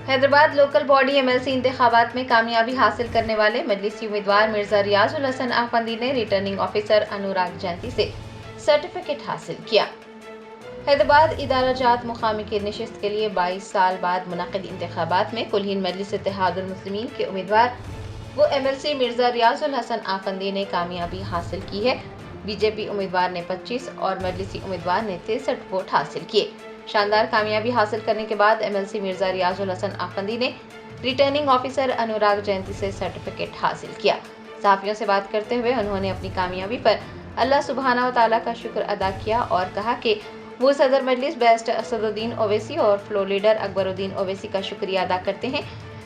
Hyderabad local body MLC इंतखाबात में कामयाबी हासिल करने वाले मजलिसी उम्मीदवार मिर्जा रियाजुल हसन आफंदी ने रिटर्निंग ऑफिसर अनुराग जयंती से सर्टिफिकेट हासिल किया। हैदराबाद इदारा जात मुकामी की नशिस्त के लिए 22 साल बाद मुनक़िद इंतखाबात में कुल हिंद मजलिस इत्तेहादुल मुस्लिमीन के उम्मीदवार वो एमएलसी मिर्जा रियाजुल हसन आफंदी ने कामयाबी हासिल की है। बीजेपी उम्मीदवार ने 25 और मजलिसी उम्मीदवार ने 63 वोट हासिल किए। शानदार कामयाबी हासिल करने के बाद एमएलसी मिर्जा रियाजुल हसन आफंदी ने रिटर्निंग ऑफिसर अनुराग जयंती से सर्टिफिकेट हासिल किया। सहाफियों से बात करते हुए उन्होंने अपनी कामयाबी पर अल्लाह सुब्हाना व तआला का शुक्र अदा किया और कहा कि वो सदर मजलिस बैरिस्टर असदुद्दीन ओवैसी और फ्लोर लीडर अकबरुद्दीन ओवैसी का शुक्रिया अदा करते हैं,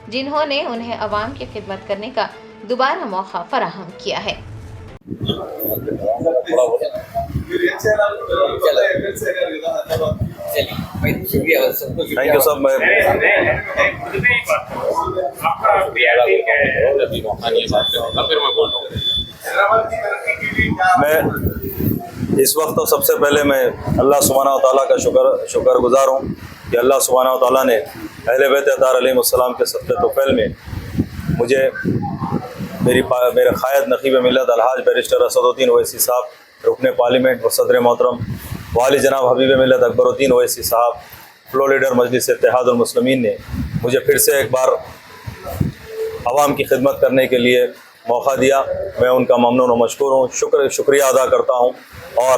जिन्होंने उन्हें अवाम की खिदमत करने का दोबारा मौका फराहम किया है। थैंक यू सब। मैं इस वक्त तो सबसे पहले मैं अल्लाह सुब्हाना व तआला का शुक्रगुजार हूँ कि अल्लाह सुब्हाना व तआला ने अहले बैत अतार अलैहिमुस्सलाम के सदक़े तुफ़ैल में मुझे मेरे क़ायद नक़ीब मिल्लत अलहाज बैरिस्टर असदुद्दीन ओवैसी साहब, रुकन पार्लियामेंट व सदर मोहतरम वाली जनाब हबीब मिल्लत अकबरुद्दीन ओवैसी साहब, फ्लोर लीडर मजलिस इत्तेहादुल मुस्लिमीन ने मुझे फिर से एक बार आवाम की खिदमत करने के लिए मौका दिया। मैं उनका ममनून व मशकूर हूँ, शुक्रिया अदा करता हूँ और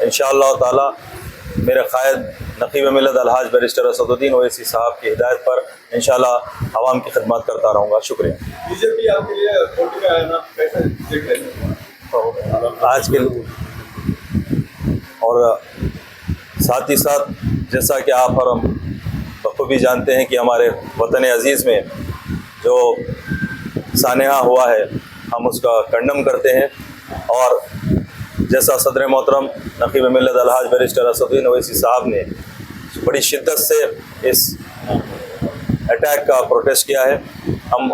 इंशाअल्लाह ताला मेरे क़ायद नक़ीब मिल्लत अलहाज बैरिस्टर असदुद्दीन ओवैसी साहब की हिदायत पर इंशाअल्लाह आवाम की खिदमत करता रहूँगा। शुक्रिया। बीजेपी आपके लिए वोट का है ना, कैसे देख रहे हैं आज के और साथ ही साथ जैसा कि आप और हम बखूबी जानते हैं कि हमारे वतन अज़ीज़ में जो सानेहा हुआ है हम उसका कंडम करते हैं और जैसा सदर मोहतरम नक़ीब मिल्लत अलहाज बैरिस्टर असदुद्दीन ओवैसी साहब ने बड़ी शिद्दत से इस अटैक का प्रोटेस्ट किया है, हम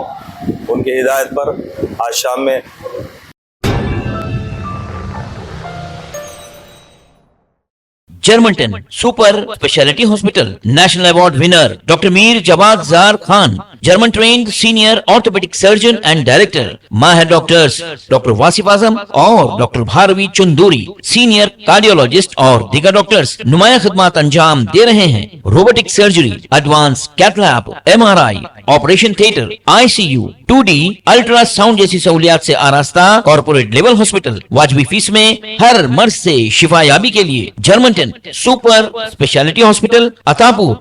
उनकी हिदायत पर आज शाम में Germanten super speciality hospital national award winner doctor Mir Jawad Jar Khan, German trained senior orthopaedic surgeon and director, माहिर डॉक्टर्स डॉक्टर वासिफ आजम और doctor Bharvi Chanduri, senior cardiologist और दीगर डॉक्टर्स नुमाया खिदमत अंजाम दे रहे हैं। Robotic surgery, advance cath lab, MRI, operation theatre, ICU, 2D ultrasound जैसी सहूलियात से आरास्ता कॉर्पोरेट लेवल हॉस्पिटल, वाजबी फीस में हर मर्ज से शिफायाबी के लिए Germanton super speciality hospital, Attapur.